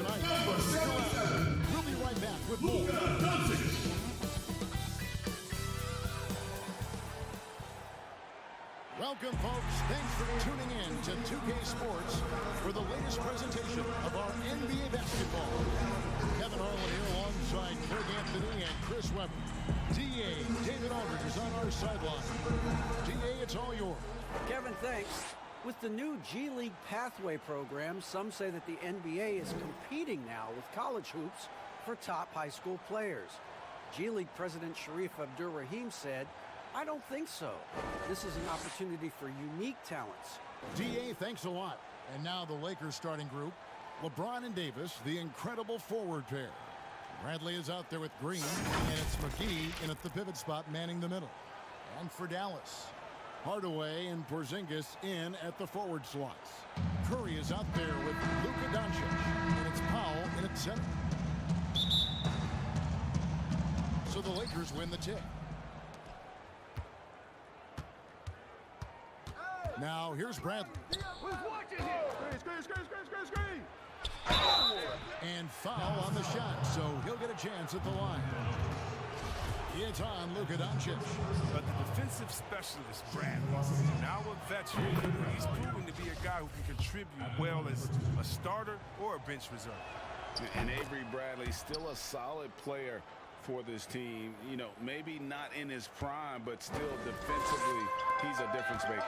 tonight. Stick around. We'll be right back with more. Welcome, folks. Thanks for tuning in to 2K Sports for the latest presentation of our NBA basketball. Kevin Harlan here alongside Craig Anthony and Chris Webber. DA, David Aldridge is on our sideline. DA, it's all yours. Kevin, thanks. With the new G League Pathway program, some say that the NBA is competing now with college hoops for top high school players. G League President Sharif Abdur-Rahim said, "I don't think so. This is an opportunity for unique talents." DA, thanks a lot. And now the Lakers starting group. LeBron and Davis, the incredible forward pair. Bradley is out there with Green, and it's McGee in at the pivot spot manning the middle. And for Dallas, Hardaway and Porzingis in at the forward slots. Curry is out there with Luka Doncic, and it's Powell in at center. So the Lakers win the tip. Now here's Bradley. And foul on the shot, so he'll get a chance at the line. It's on Luka Doncic. But the defensive specialist, Bradley, now a veteran, he's proven to be a guy who can contribute well as a starter or a bench reserve. And Avery Bradley, still a solid player for this team. You know, maybe not in his prime, but still defensively, he's a difference maker.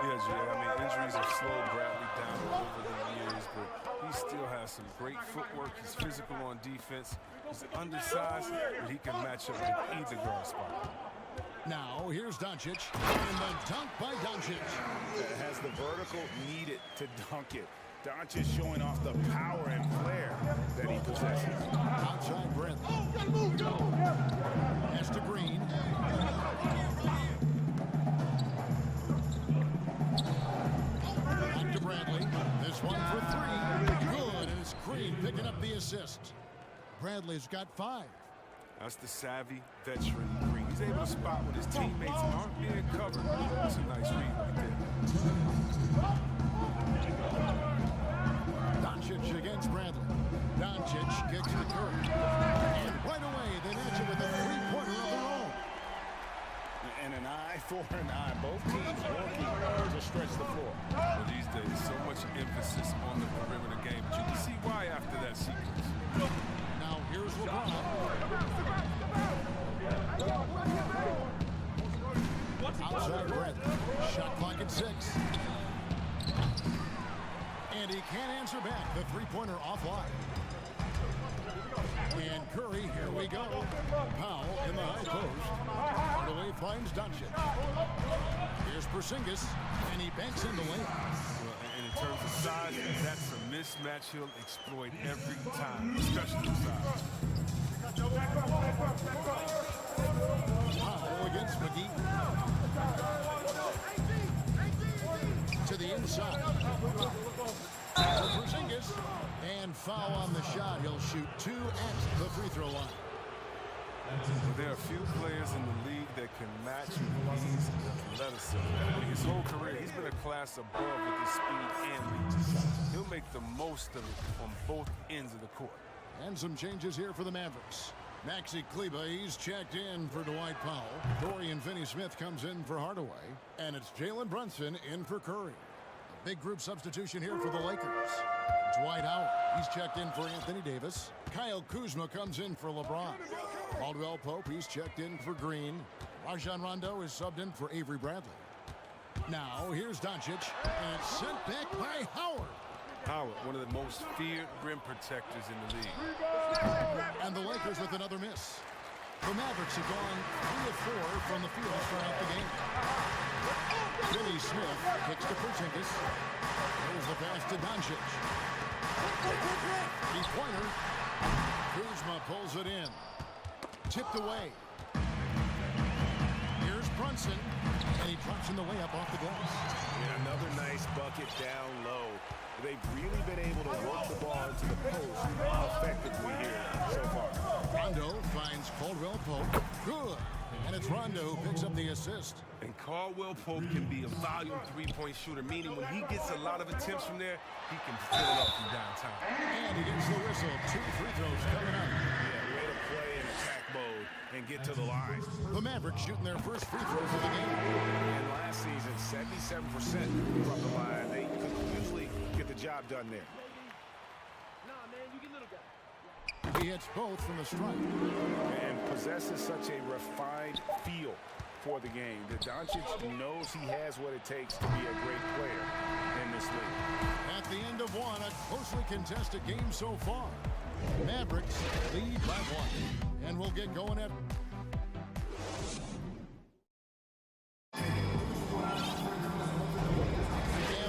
Yeah, Jay, I mean, injuries have slowed Bradley down over the years, but he still has some great footwork. He's physical on defense. He's undersized, but he can match up with either guard spot. Now, here's Doncic, and the dunk by Doncic. Has the vertical needed to dunk it. Doncic showing off the power and flair that he possesses. Outside Bradley. Pass to Green. Back to Bradley. This one for three. Good, and it's Green picking up the assist. Bradley's got 5. That's the savvy veteran Green. He's able to spot when his teammates aren't being covered. That's a nice read right there. Doncic against Bradley. Doncic kicks to Curry. And right away, they match it with a three-pointer of their own. And an eye for an eye. Both teams working to stretch the floor. Well, these days, so much emphasis on the perimeter game. But you can see why after that sequence. Now, here's LeBron. Outside Bradley. Shot clock at 6. And he can't answer back. The three-pointer offline. And Curry, here we go. Powell in the high post. Hardaway finds Doncic. Here's Porzingis, and he banks in the lane. Well, and in terms of size, that's a mismatch he'll exploit every time, especially the size. Powell against McGee. To the inside. Porzingis, and foul on the shot. He'll shoot 2 at the free throw line. Well, there are few players in the league that can match McGee's athleticism. I mean, his whole career, he's been a class above with his speed and reach. He'll make the most of it on both ends of the court. And some changes here for the Mavericks. Maxi Kleber, he's checked in for Dwight Powell. Dorian Finney-Smith comes in for Hardaway. And it's Jalen Brunson in for Curry. A big group substitution here for the Lakers. Dwight Howard, he's checked in for Anthony Davis. Kyle Kuzma comes in for LeBron. Caldwell Pope, he's checked in for Green. Rajon Rondo is subbed in for Avery Bradley. Now, here's Doncic, and it's sent back by Howard. Howard, one of the most feared rim protectors in the league. And the Lakers with another miss. The Mavericks have gone 3 of 4 from the field throughout the game. Finney-Smith kicks to Porzingis. There's the pass to Doncic. Three-pointer. Kuzma pulls it in. Tipped away. Here's Brunson. And he drops in the layup off the glass. And another nice bucket down low. They've really been able to work the ball into the post effectively here so far. Rondo finds Caldwell Pope. Good. And it's Rondo who picks up the assist. And Caldwell Pope can be a volume three-point shooter, meaning when he gets a lot of attempts from there, he can fill it up from downtown. And he gets the whistle. 2 free throws coming up. Yeah, way to play in attack mode and get to the line. The Mavericks shooting their first free throws of the game. And last season, 77% from the line. They could usually get the job done there. He hits both from the stripe. And possesses such a refined feel for the game. The Doncic knows he has what it takes to be a great player in this league. At the end of one, a closely contested game so far. Mavericks lead by 1. And we'll get going at... Yeah,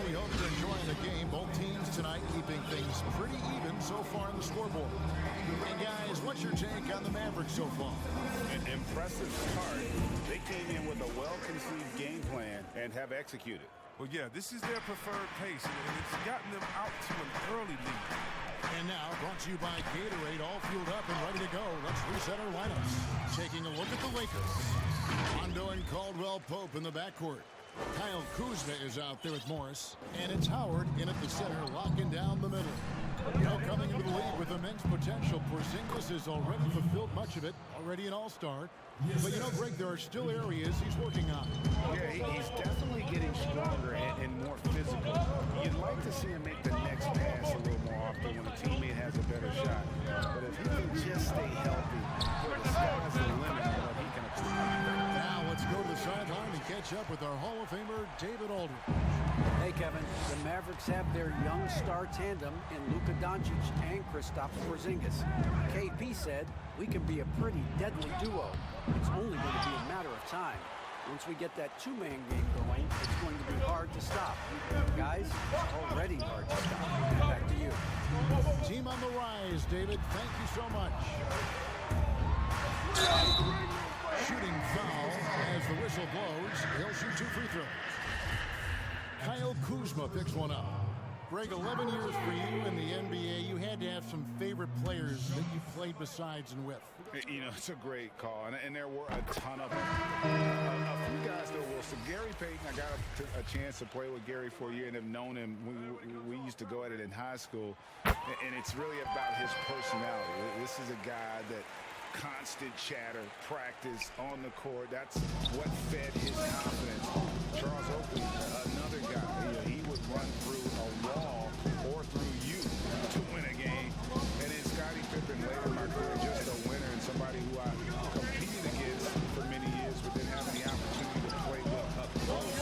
we hope you're enjoying the game. Both teams tonight keeping things pretty even so far on the scoreboard. Hey guys, what's your take on the Mavericks so far? An impressive start. They came in with a well-conceived game plan and have executed. Well, yeah, this is their preferred pace, and it's gotten them out to an early lead. And now, brought to you by Gatorade, all fueled up and ready to go. Let's reset our lineups. Taking a look at the Lakers. Rondo and Caldwell Pope in the backcourt. Kyle Kuzma is out there with Morris. And it's Howard in at the center, locking down the middle. You know, coming into the league with immense potential, Porzingis has already fulfilled much of it, already an all-star. But you know, Greg, there are still areas he's working on. Yeah, he's definitely getting stronger and more physical. You'd like to see him make the next pass a little more often when a teammate has a better shot. But if he can just stay healthy, the sky's the limit on what he can achieve. Now let's go to the sideline and catch up with our Hall of Famer, David Aldridge. Hey, Kevin, the Mavericks have their young star tandem in Luka Doncic and Kristaps Porzingis. KP said, we can be a pretty deadly duo. It's only going to be a matter of time. Once we get that two-man game going, it's going to be hard to stop. Guys, it's already hard to stop. Back to you. Team on the rise, David. Thank you so much. Shooting foul as the whistle blows. He'll shoot 2 free throws. Kyle Kuzma picks one up. Greg, 11 years for you in the NBA. You had to have some favorite players that you played besides and with. You know, it's a great call, and there were a ton of them. A few guys, though, Wilson. Gary Payton, I got a chance to play with Gary for a year and have known him. We used to go at it in high school, and it's really about his personality. This is a guy that constant chatter, practice on the court. That's what fed his confidence. Charles Oakley, another guy, he would run through a wall or through you to win a game. And then Scottie Pippen, later in my career, just a winner and somebody who I competed against for many years, but didn't have the opportunity to play with up close.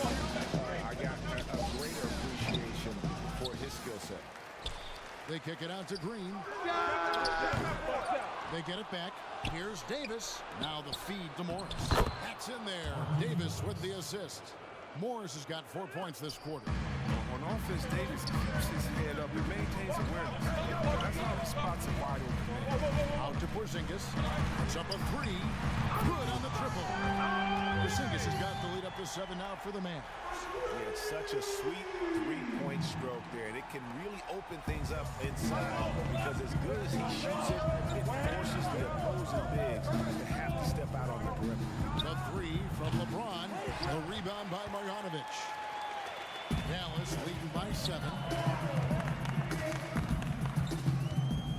I got a greater appreciation for his skill set. They kick it out to Green. They get it back. Here's Davis. Now the feed to Morris. That's in there. Davis with the assist. Morris has got 4 points this quarter. On offense, Davis keeps his head up and maintains awareness. That's how he spots a wide open man. Out to Porzingis. Puts up a 3. Good on the triple. Porzingis has got the lead up to 7 now for the man. Yeah, it's such a sweet three-point stroke there, and it can really open things up inside because as good as he shoots it, it forces the opposing bigs to have to step out on the perimeter. The 3 from LeBron. The rebound by Marjanovic. Dallas leading by 7.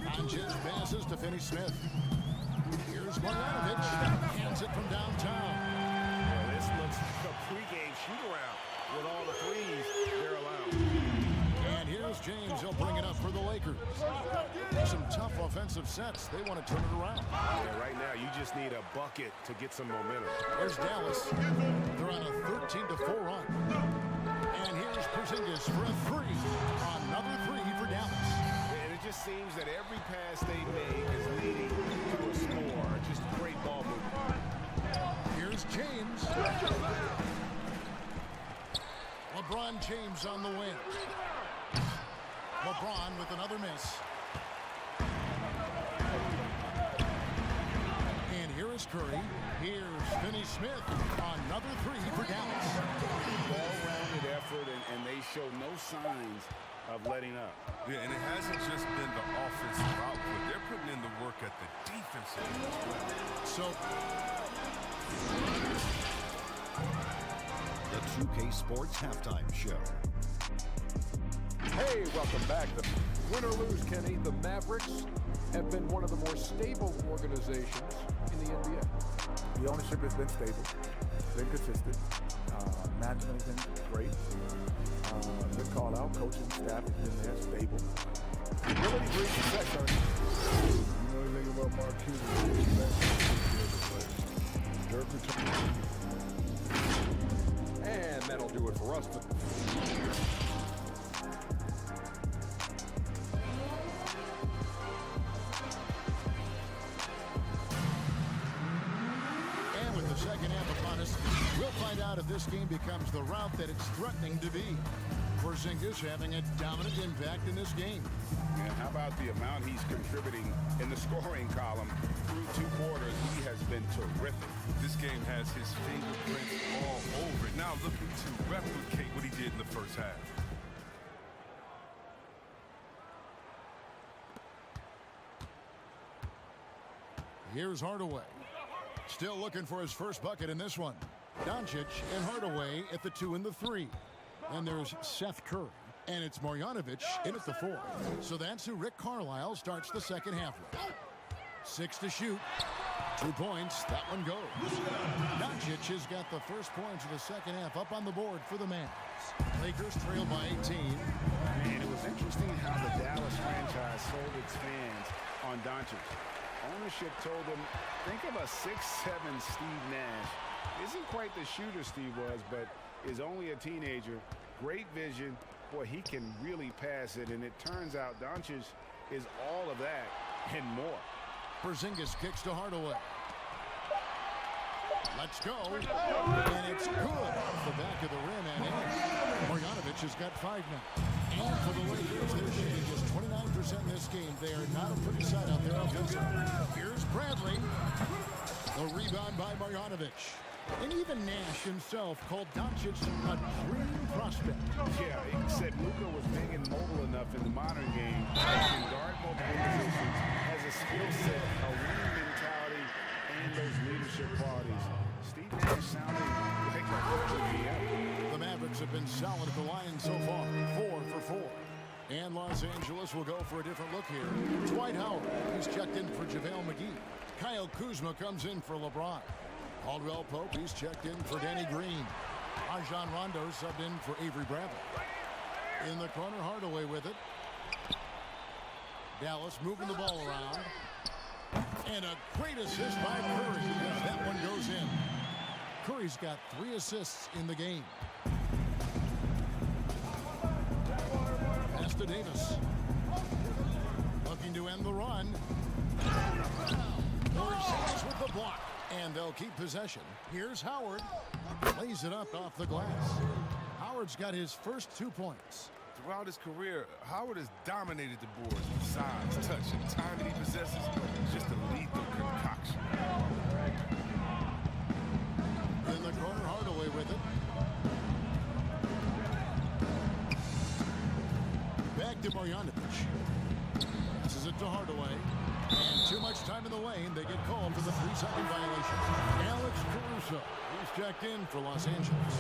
Doncic passes to Finney-Smith. Here's Marjanovic. Hands it from downtown. Well, this looks like a pregame shoot-around with all the threes they're allowed. And here's James. He'll bring it up for the Lakers. Some tough offensive sets. They want to turn it around. Yeah, right now, you just need a bucket to get some momentum. There's Dallas. They're on a 13-4 run. And here's Porzingis for a 3. Another 3 for Dallas. And it just seems that every pass they make is leading to a score. Just great ball movement. Here's James. LeBron James on the wing. LeBron with another miss. And here is Curry. Here's Finney-Smith. Another 3 for Dallas. Well-rounded effort, and they show no signs of letting up. Yeah, and it hasn't just been the offensive output. They're putting in the work at the defensive end as well. So 2K Sports Halftime Show. Hey, welcome back. Win or lose, Kenny, the Mavericks have been one of the more stable organizations in the NBA. The ownership has been stable, been consistent. Management has been great. Good call out. Coaching staff has been there, stable. Ability breeds success, Ernie. You know anything about Mark Cuban? And that'll do it for us. And with the second half upon us, we'll find out if this game becomes the route that it's threatening to be. Porzingis having a dominant impact in this game. And how about the amount he's contributing in the scoring column through 2 quarters? He has been terrific. This game has his fingerprints all over it. Now looking to replicate what he did in the first half. Here's Hardaway. Still looking for his first bucket in this one. Doncic and Hardaway at the 2 and the 3. And there's Seth Curry. And it's Marjanovic in at the 4. So that's who Rick Carlisle starts the second half with. 6 to shoot. 2 points. That one goes. Doncic has got the first points of the second half up on the board for the Mavs. Lakers trail by 18. And it was interesting how the Dallas franchise sold its fans on Doncic. Ownership told them, think of a 6'7" Steve Nash. Isn't quite the shooter Steve was, but is only a teenager. Great vision. Boy, he can really pass it, and it turns out Doncic is all of that and more. Porzingis kicks to Hardaway. Let's go. And it's good off the back of the rim and in. Marjanovic has got 5 now. And for the Lakers, they're shooting just 29% in this game. They are not a pretty sight out there offensively. Here's Bradley. The rebound by Marjanovic. And even Nash himself called Doncic a dream prospect. Yeah, he said Luka was big and mobile enough in the modern game. He can guard multiple positions, has a skill set, a winning mentality, and those leadership qualities. Steve Nash sounding like a GM. The Mavericks have been solid at the line so far, 4 for 4. And Los Angeles will go for a different look here. Dwight Howard, he's checked in for JaVale McGee. Kyle Kuzma comes in for LeBron. Caldwell Pope, he's checked in for Danny Green. Rajon Rondo subbed in for Avery Bradley. In the corner, Hardaway with it. Dallas moving the ball around. And a great assist by Curry. That one goes in. Curry's got 3 assists in the game. Pass to Davis. Looking to end the run. Porzingis with the block. And they'll keep possession. Here's Howard. Lays it up off the glass. Howard's got his first 2 points. Throughout his career, Howard has dominated the boards with size, touch, and time that he possesses. Just a lethal concoction. In the corner, Hardaway with it. Back to Marjanovic. Passes it to Hardaway. And too much time in the lane. They get called for the 3-second violation. Alex Caruso, he's checked in for Los Angeles.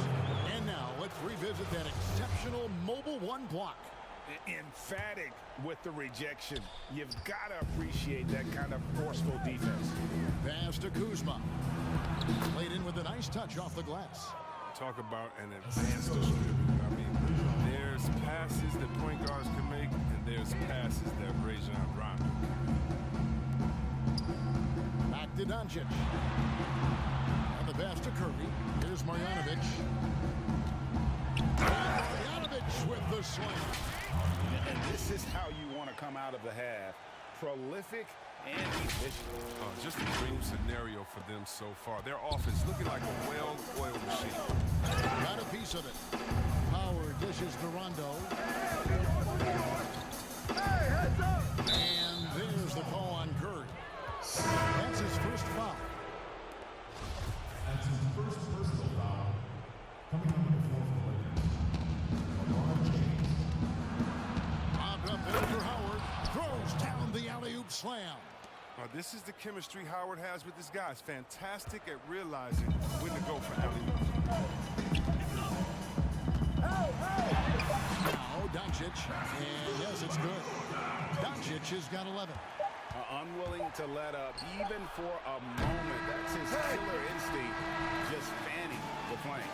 And now let's revisit that exceptional mobile 1 block. Emphatic with the rejection. You've got to appreciate that kind of forceful defense. Pass to Kuzma. Played in with a nice touch off the glass. Talk about an advanced distributor. I mean, there's passes that point guards can make, and there's passes that Rajon Rondo. Back to Doncic. And the pass to Curry. Here's Marjanovic. Marjanovic with the slam. And this is how you want to come out of the half. Prolific and efficient. Just a dream scenario for them so far. Their offense looking like a well-oiled machine. Got a piece of it. Howard dishes to Rondo. And there's the call on Curry. That's his first foul. That's his first personal foul. Coming on the fourth quarter. LeBron James. Lobbed up there for Howard. Throws down the alley-oop slam. This is the chemistry Howard has with this guy. It's fantastic at realizing when to go for alley-oops. Now Doncic, and yes, it's good. Doncic has got 11. Unwilling to let up even for a moment. That's his killer instinct, just fanning the flame.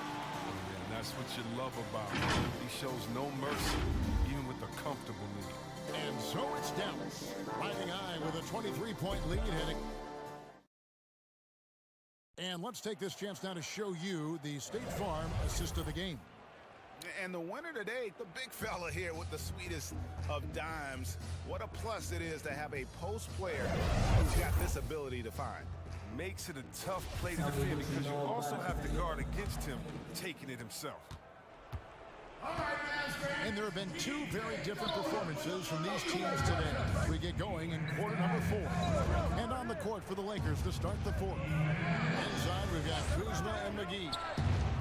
And that's what you love about him. He shows no mercy, even with a comfortable lead. And so it's Dallas, riding high with a 23-point lead heading. And let's take this chance now to show you the State Farm assist of the game. And the winner today, the big fella here with the sweetest of dimes. What a plus it is to have a post player who's got this ability to find. Makes it a tough play to defend because you also have to guard against him taking it himself. And there have been two very different performances from these teams today. We get going in quarter number 4. And on the court for the Lakers to start the fourth. Inside, we've got Kuzma and McGee.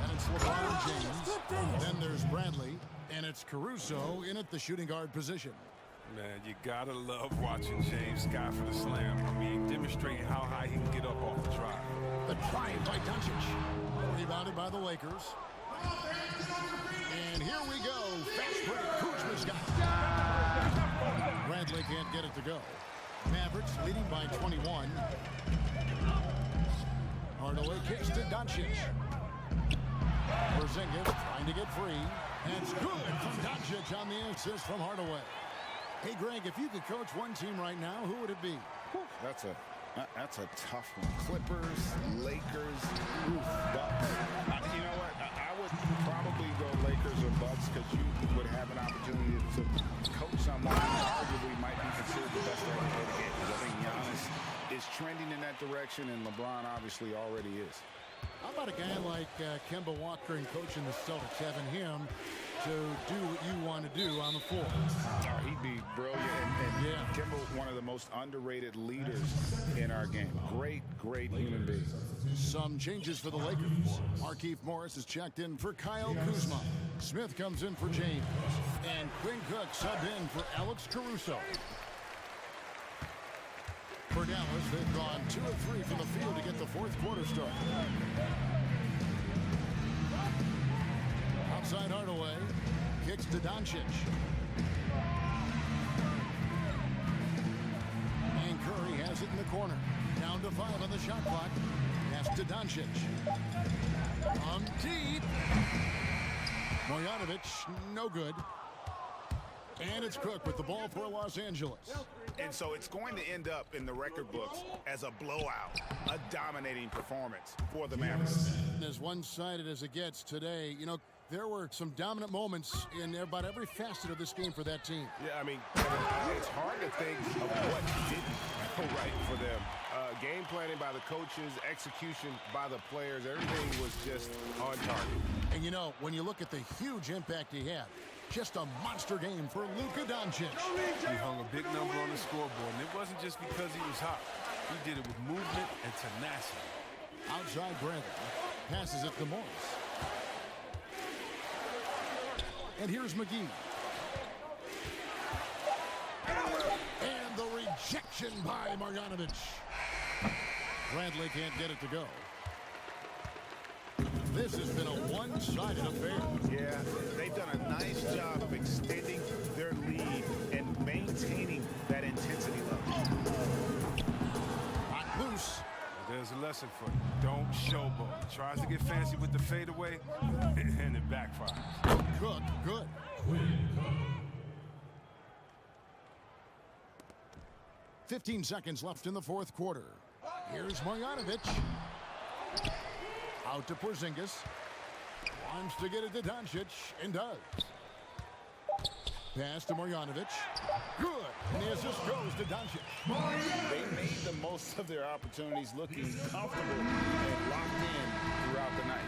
And it's LeBron James. Then there's Bradley. And it's Caruso in at the shooting guard position. Man, you gotta love watching James Scott for the slam. I mean, demonstrating how high he can get up off the drive. The drive by Doncic. Rebounded by the Lakers. And here we go. Fast break. Kuzma's got it. Bradley can't get it to go. Mavericks leading by 21. Hardaway kicks to Doncic. Porzingis trying to get free. And it's good from Doncic on the assist from Hardaway. Hey, Greg, if you could coach one team right now, who would it be? That's a tough one. Clippers, Lakers, Bucks. You know what? I would probably go Lakers or Bucks because you would have an opportunity to coach someone who arguably might be considered the best player in the game. I think Giannis is trending in that direction, and LeBron obviously already is. How about a guy like Kemba Walker and coaching the Celtics, having him to do what you want to do on the floor? Oh, he'd be brilliant. And yeah. Kemba, one of the most underrated leaders in our game. Great human being. Some changes for the Lakers. Markieff Morris is checked in for Kyle Kuzma. Smith comes in for James. And Quinn Cook subbed in for Alex Caruso. For Dallas, they've gone 2 of 3 from the field to get the fourth quarter started. Outside Hardaway. Kicks to Doncic. And Curry has it in the corner. Down to 5 on the shot clock. Pass to Doncic. Deep. Marjanovic, no good. And it's Cook with the ball for Los Angeles. And so it's going to end up in the record books as a blowout, a dominating performance for the Mavericks. As one-sided as it gets today, you know, there were some dominant moments in about every facet of this game for that team. Yeah, I mean, it's hard to think of what didn't go right for them. Game planning by the coaches, execution by the players, everything was just on target. And, you know, when you look at the huge impact he had, just a monster game for Luka Doncic. He hung a big number on the scoreboard, and it wasn't just because he was hot. He did it with movement and tenacity. Outside Bradley. Passes it to Morris. And here's McGee. And the rejection by Marjanovic. Bradley can't get it to go. This has been a one-sided affair. Yeah, they've done a nice job of extending their lead and maintaining that intensity level. Hot loose. There's a lesson for you. Don't showboat. Tries to get fancy with the fadeaway, and it backfires. Cook, good. 15 seconds left in the fourth quarter. Here's Marjanovic. Out to Porzingis. Wants to get it to Doncic, and does. Pass to Marjanovic. Good. And the assist goes to Doncic. They made the most of their opportunities, looking comfortable and locked in throughout the night.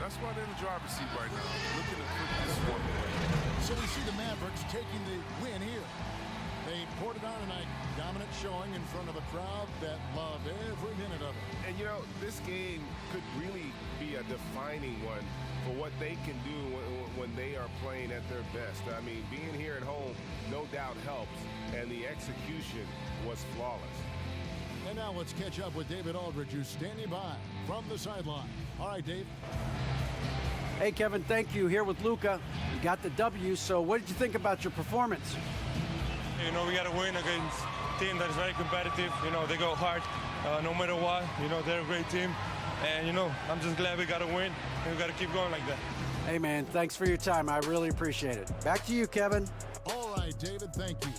That's why they're in the driver's seat right now, looking to put this one away. So we see the Mavericks taking the win here. They poured it on tonight. Dominant showing in front of a crowd that loved every minute of it. And, you know, this game could really be a defining one for what they can do when they are playing at their best. I mean, being here at home no doubt helps, and the execution was flawless. And now let's catch up with David Aldridge, who's standing by from the sideline. All right, Dave. Hey, Kevin, thank you. Here with Luka. You got the W, so what did you think about your performance? You know, we got to win against a team that is very competitive. You know, they go hard no matter what. You know, they're a great team. And, you know, I'm just glad we got to win, and we got to keep going like that. Hey, man, thanks for your time. I really appreciate it. Back to you, Kevin. All right, David, thank you.